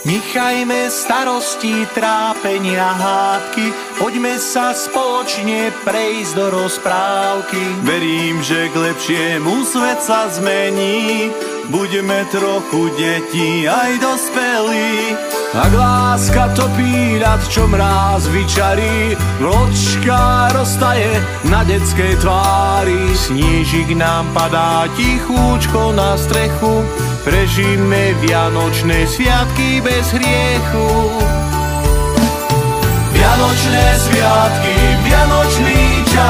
Nechajme starosti, trápenia, hádky, poďme sa spoločne prejsť do rozprávky. Verím, že k lepšiemu svet sa zmení, budeme trochu deti aj dospelí. Ak láska topí, nad čo mráz vyčarí, vločka roztaje na detskej tvári. Snížik nám padá tichúčko na strechu, prežijme vianočné sviatky bez hriechu. Vianočné sviatky, vianočný čas.